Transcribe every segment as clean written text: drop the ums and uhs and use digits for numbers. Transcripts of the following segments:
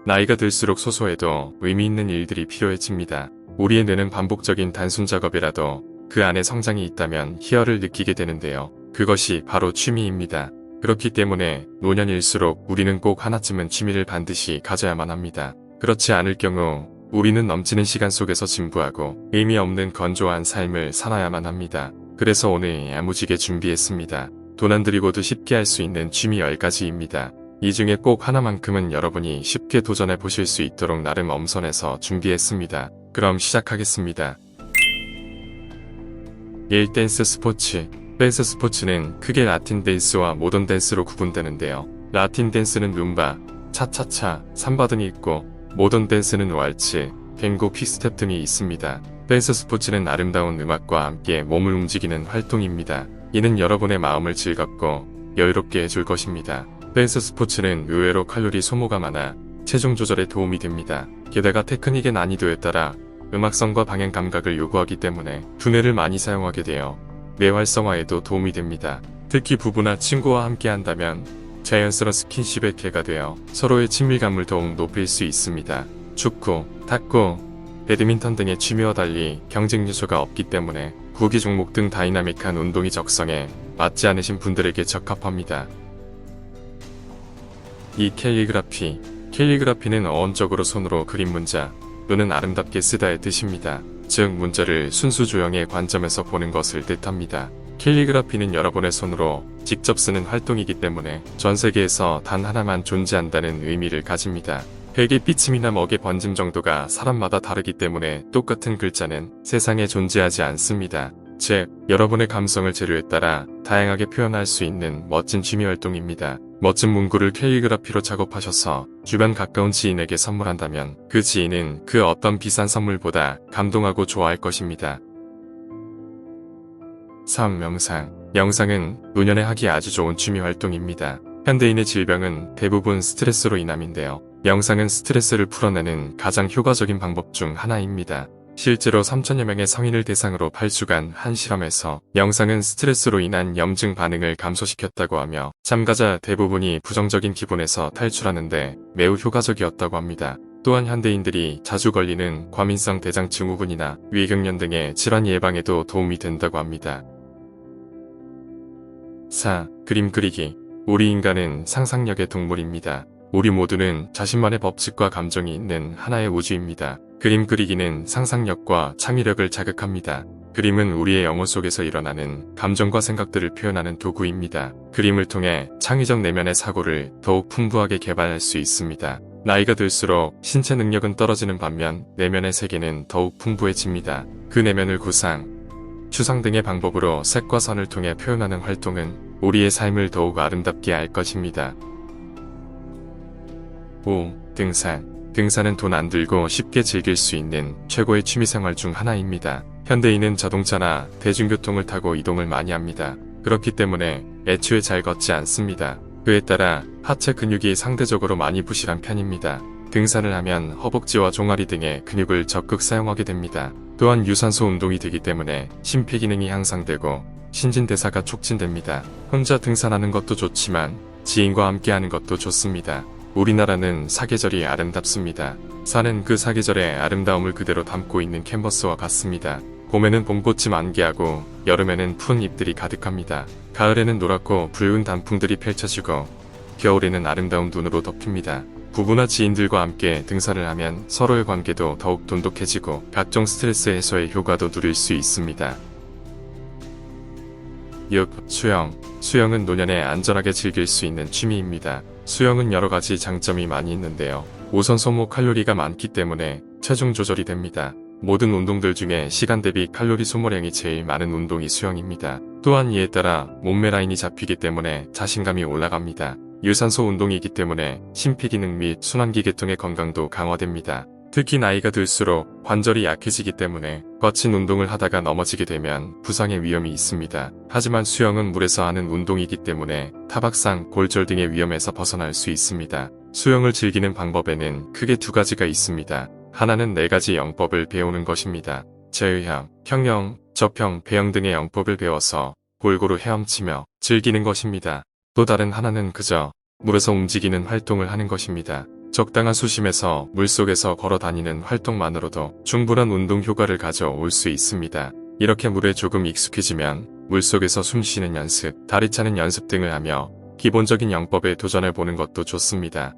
나이가 들수록 소소해도 의미 있는 일들이 필요해집니다. 우리의 뇌는 반복적인 단순 작업이라도 그 안에 성장이 있다면 희열을 느끼게 되는데요. 그것이 바로 취미입니다. 그렇기 때문에 노년일수록 우리는 꼭 하나쯤은 취미를 반드시 가져야만 합니다. 그렇지 않을 경우 우리는 넘치는 시간 속에서 진부하고 의미 없는 건조한 삶을 살아야만 합니다. 그래서 오늘 야무지게 준비했습니다. 돈 안 들이고도 쉽게 할 수 있는 취미 10가지입니다. 이 중에 꼭 하나만큼은 여러분이 쉽게 도전해 보실 수 있도록 나름 엄선해서 준비했습니다. 그럼 시작하겠습니다. 1. 댄스 스포츠. 댄스 스포츠는 크게 라틴 댄스와 모던 댄스로 구분되는데요. 라틴 댄스는 룸바, 차차차, 삼바 등이 있고 모던 댄스는 왈츠, 탱고, 퀵스텝 등이 있습니다. 댄스 스포츠는 아름다운 음악과 함께 몸을 움직이는 활동입니다. 이는 여러분의 마음을 즐겁고 여유롭게 해줄 것입니다. 댄스 스포츠는 의외로 칼로리 소모가 많아 체중 조절에 도움이 됩니다. 게다가 테크닉의 난이도에 따라 음악성과 방향 감각을 요구하기 때문에 두뇌를 많이 사용하게 되어 뇌 활성화에도 도움이 됩니다. 특히 부부나 친구와 함께 한다면 자연스러운 스킨십의 기회가 되어 서로의 친밀감을 더욱 높일 수 있습니다. 축구, 탁구, 배드민턴 등의 취미와 달리 경쟁 요소가 없기 때문에 구기 종목 등 다이나믹한 운동이 적성에 맞지 않으신 분들에게 적합합니다. 이 캘리그라피. 캘리그라피는 어원적으로 손으로 그린 문자 또는 아름답게 쓰다의 뜻입니다. 즉 문자를 순수 조형의 관점에서 보는 것을 뜻합니다. 캘리그라피는 여러분의 손으로 직접 쓰는 활동이기 때문에 전 세계에서 단 하나만 존재한다는 의미를 가집니다. 벽의 삐침이나 먹의 번짐 정도가 사람마다 다르기 때문에 똑같은 글자는 세상에 존재하지 않습니다. 즉, 여러분의 감성을 재료에 따라 다양하게 표현할 수 있는 멋진 취미 활동입니다. 멋진 문구를 캘리그라피로 작업하셔서 주변 가까운 지인에게 선물한다면 그 지인은 그 어떤 비싼 선물보다 감동하고 좋아할 것입니다. 3. 명상. 명상은 노년에 하기 아주 좋은 취미 활동입니다. 현대인의 질병은 대부분 스트레스로 인함인데요. 명상은 스트레스를 풀어내는 가장 효과적인 방법 중 하나입니다. 실제로 3천여 명의 성인을 대상으로 8주간 한 실험에서 명상은 스트레스로 인한 염증 반응을 감소시켰다고 하며 참가자 대부분이 부정적인 기분에서 탈출하는데 매우 효과적이었다고 합니다. 또한 현대인들이 자주 걸리는 과민성 대장 증후군이나 위궤경련 등의 질환 예방에도 도움이 된다고 합니다. 4. 그림 그리기. 우리 인간은 상상력의 동물입니다. 우리 모두는 자신만의 법칙과 감정이 있는 하나의 우주입니다. 그림 그리기는 상상력과 창의력을 자극합니다. 그림은 우리의 영혼 속에서 일어나는 감정과 생각들을 표현하는 도구입니다. 그림을 통해 창의적 내면의 사고를 더욱 풍부하게 개발할 수 있습니다. 나이가 들수록 신체 능력은 떨어지는 반면 내면의 세계는 더욱 풍부해집니다. 그 내면을 구상, 추상 등의 방법으로 색과 선을 통해 표현하는 활동은 우리의 삶을 더욱 아름답게 할 것입니다. 5. 등산. 등산은 돈 안 들고 쉽게 즐길 수 있는 최고의 취미생활 중 하나입니다. 현대인은 자동차나 대중교통을 타고 이동을 많이 합니다. 그렇기 때문에 애초에 잘 걷지 않습니다. 그에 따라 하체 근육이 상대적으로 많이 부실한 편입니다. 등산을 하면 허벅지와 종아리 등의 근육을 적극 사용하게 됩니다. 또한 유산소 운동이 되기 때문에 심폐기능이 향상되고 신진대사가 촉진됩니다. 혼자 등산하는 것도 좋지만 지인과 함께 하는 것도 좋습니다. 우리나라는 사계절이 아름답습니다. 산은 그 사계절의 아름다움을 그대로 담고 있는 캔버스와 같습니다. 봄에는 봄꽃이 만개하고 여름에는 푸른 잎들이 가득합니다. 가을에는 노랗고 붉은 단풍들이 펼쳐지고 겨울에는 아름다운 눈으로 덮입니다. 부부나 지인들과 함께 등산을 하면 서로의 관계도 더욱 돈독해지고 각종 스트레스 해소의 효과도 누릴 수 있습니다. 6. 수영. 수영은 노년에 안전하게 즐길 수 있는 취미입니다. 수영은 여러가지 장점이 많이 있는데요. 우선 소모 칼로리가 많기 때문에 체중 조절이 됩니다. 모든 운동들 중에 시간 대비 칼로리 소모량이 제일 많은 운동이 수영입니다. 또한 이에 따라 몸매 라인이 잡히기 때문에 자신감이 올라갑니다. 유산소 운동이기 때문에 심폐기능 및 순환기 계통의 건강도 강화됩니다. 특히 나이가 들수록 관절이 약해지기 때문에 거친 운동을 하다가 넘어지게 되면 부상의 위험이 있습니다. 하지만 수영은 물에서 하는 운동이기 때문에 타박상, 골절 등의 위험에서 벗어날 수 있습니다. 수영을 즐기는 방법에는 크게 두 가지가 있습니다. 하나는 4가지 영법을 배우는 것입니다. 제의형, 평영, 접형, 배영 등의 영법을 배워서 골고루 헤엄치며 즐기는 것입니다. 또 다른 하나는 그저 물에서 움직이는 활동을 하는 것입니다. 적당한 수심에서 물속에서 걸어 다니는 활동만으로도 충분한 운동 효과를 가져올 수 있습니다. 이렇게 물에 조금 익숙해지면 물속에서 숨 쉬는 연습, 다리 차는 연습 등을 하며 기본적인 영법에 도전해 보는 것도 좋습니다.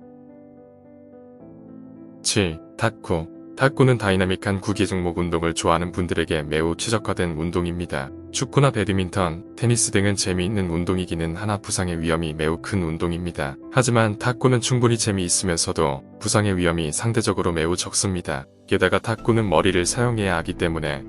7. 탁구. 탁구는 다이나믹한 구기 종목 운동을 좋아하는 분들에게 매우 최적화된 운동입니다. 축구나 배드민턴, 테니스 등은 재미있는 운동이기는 하나 부상의 위험이 매우 큰 운동입니다. 하지만 탁구는 충분히 재미있으면서도 부상의 위험이 상대적으로 매우 적습니다. 게다가 탁구는 머리를 사용해야 하기 때문에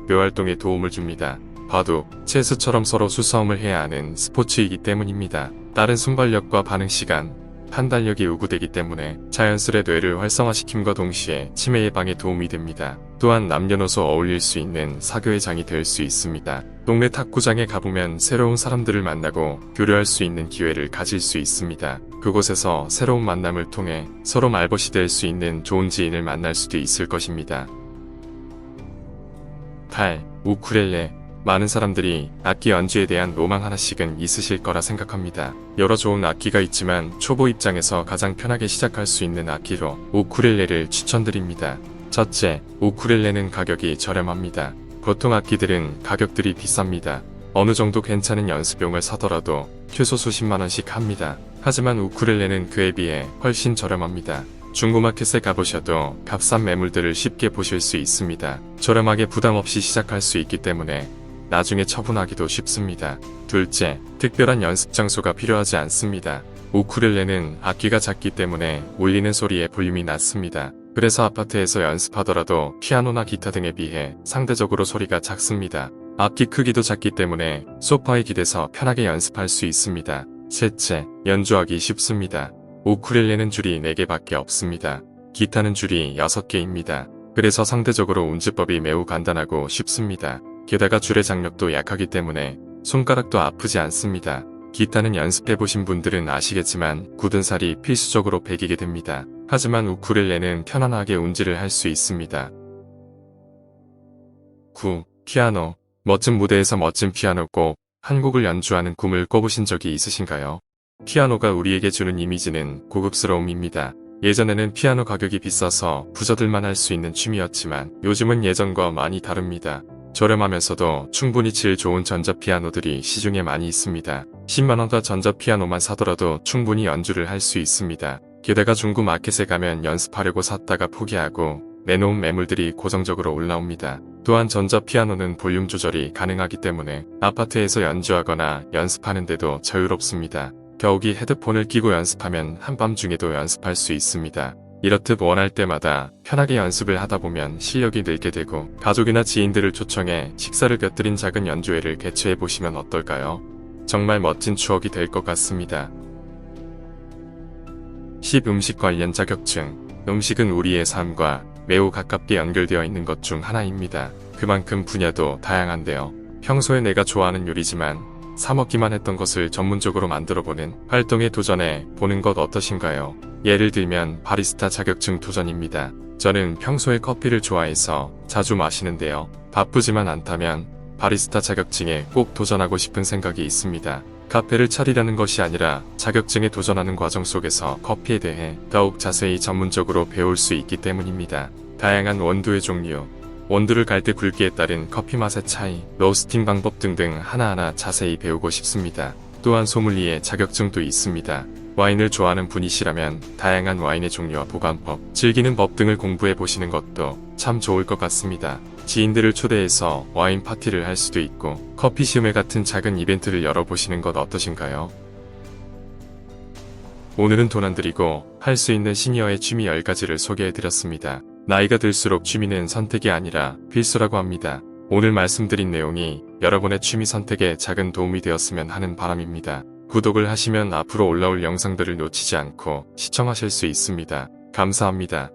뇌활동에 도움을 줍니다. 바둑, 체스처럼 서로 수싸움을 해야 하는 스포츠이기 때문입니다. 다른 순발력과 반응 시간, 판단력이 요구되기 때문에 자연스레 뇌를 활성화시킴과 동시에 치매 예방에 도움이 됩니다. 또한 남녀노소 어울릴 수 있는 사교의 장이 될 수 있습니다. 동네 탁구장에 가보면 새로운 사람들을 만나고 교류할 수 있는 기회를 가질 수 있습니다. 그곳에서 새로운 만남을 통해 서로 말벗이 될 수 있는 좋은 지인을 만날 수도 있을 것입니다. 8. 우쿨렐레. 많은 사람들이 악기 연주에 대한 로망 하나씩은 있으실 거라 생각합니다. 여러 좋은 악기가 있지만 초보 입장에서 가장 편하게 시작할 수 있는 악기로 우쿨렐레를 추천드립니다. 첫째, 우쿨렐레는 가격이 저렴합니다. 보통 악기들은 가격들이 비쌉니다. 어느 정도 괜찮은 연습용을 사더라도 최소 수십만 원씩 합니다. 하지만 우쿨렐레는 그에 비해 훨씬 저렴합니다. 중고마켓에 가보셔도 값싼 매물들을 쉽게 보실 수 있습니다. 저렴하게 부담 없이 시작할 수 있기 때문에 나중에 처분하기도 쉽습니다. 둘째, 특별한 연습 장소가 필요하지 않습니다. 우쿨렐레는 악기가 작기 때문에 울리는 소리에 볼륨이 낮습니다. 그래서 아파트에서 연습하더라도 피아노나 기타 등에 비해 상대적으로 소리가 작습니다. 악기 크기도 작기 때문에 소파에 기대서 편하게 연습할 수 있습니다. 셋째, 연주하기 쉽습니다. 우쿨렐레는 줄이 4개밖에 없습니다. 기타는 줄이 6개입니다. 그래서 상대적으로 운지법이 매우 간단하고 쉽습니다. 게다가 줄의 장력도 약하기 때문에 손가락도 아프지 않습니다. 기타는 연습해보신 분들은 아시겠지만 굳은 살이 필수적으로 배기게 됩니다. 하지만 우쿨렐레는 편안하게 운지를 할 수 있습니다. 9. 피아노. 멋진 무대에서 멋진 피아노 꼭 한 곡을 연주하는 꿈을 꿔보신 적이 있으신가요? 피아노가 우리에게 주는 이미지는 고급스러움입니다. 예전에는 피아노 가격이 비싸서 부자들만 할 수 있는 취미였지만 요즘은 예전과 많이 다릅니다. 저렴하면서도 충분히 질 좋은 전자피아노들이 시중에 많이 있습니다. 10만원과 전자피아노만 사더라도 충분히 연주를 할 수 있습니다. 게다가 중고 마켓에 가면 연습하려고 샀다가 포기하고 내놓은 매물들이 고정적으로 올라옵니다. 또한 전자피아노는 볼륨 조절이 가능하기 때문에 아파트에서 연주하거나 연습하는데도 자유롭습니다. 겨우기 헤드폰을 끼고 연습하면 한밤중에도 연습할 수 있습니다. 이렇듯 원할 때마다 편하게 연습을 하다 보면 실력이 늘게 되고 가족이나 지인들을 초청해 식사를 곁들인 작은 연주회를 개최해보시면 어떨까요? 정말 멋진 추억이 될 것 같습니다. 10. 음식 관련 자격증. 음식은 우리의 삶과 매우 가깝게 연결되어 있는 것 중 하나입니다. 그만큼 분야도 다양한데요. 평소에 내가 좋아하는 요리지만 사먹기만 했던 것을 전문적으로 만들어보는 활동에 도전해 보는 것 어떠신가요? 예를 들면 바리스타 자격증 도전입니다. 저는 평소에 커피를 좋아해서 자주 마시는데요. 바쁘지만 않다면 바리스타 자격증에 꼭 도전하고 싶은 생각이 있습니다. 카페를 차리려는 것이 아니라 자격증에 도전하는 과정 속에서 커피에 대해 더욱 자세히 전문적으로 배울 수 있기 때문입니다. 다양한 원두의 종류, 원두를 갈 때 굵기에 따른 커피 맛의 차이, 로스팅 방법 등등 하나하나 자세히 배우고 싶습니다. 또한 소믈리에 자격증도 있습니다. 와인을 좋아하는 분이시라면 다양한 와인의 종류와 보관법, 즐기는 법 등을 공부해 보시는 것도 참 좋을 것 같습니다. 지인들을 초대해서 와인 파티를 할 수도 있고 커피 시음회 같은 작은 이벤트를 열어보시는 것 어떠신가요? 오늘은 돈 안 들이고 할 수 있는 시니어의 취미 10가지를 소개해드렸습니다. 나이가 들수록 취미는 선택이 아니라 필수라고 합니다. 오늘 말씀드린 내용이 여러분의 취미 선택에 작은 도움이 되었으면 하는 바람입니다. 구독을 하시면 앞으로 올라올 영상들을 놓치지 않고 시청하실 수 있습니다. 감사합니다.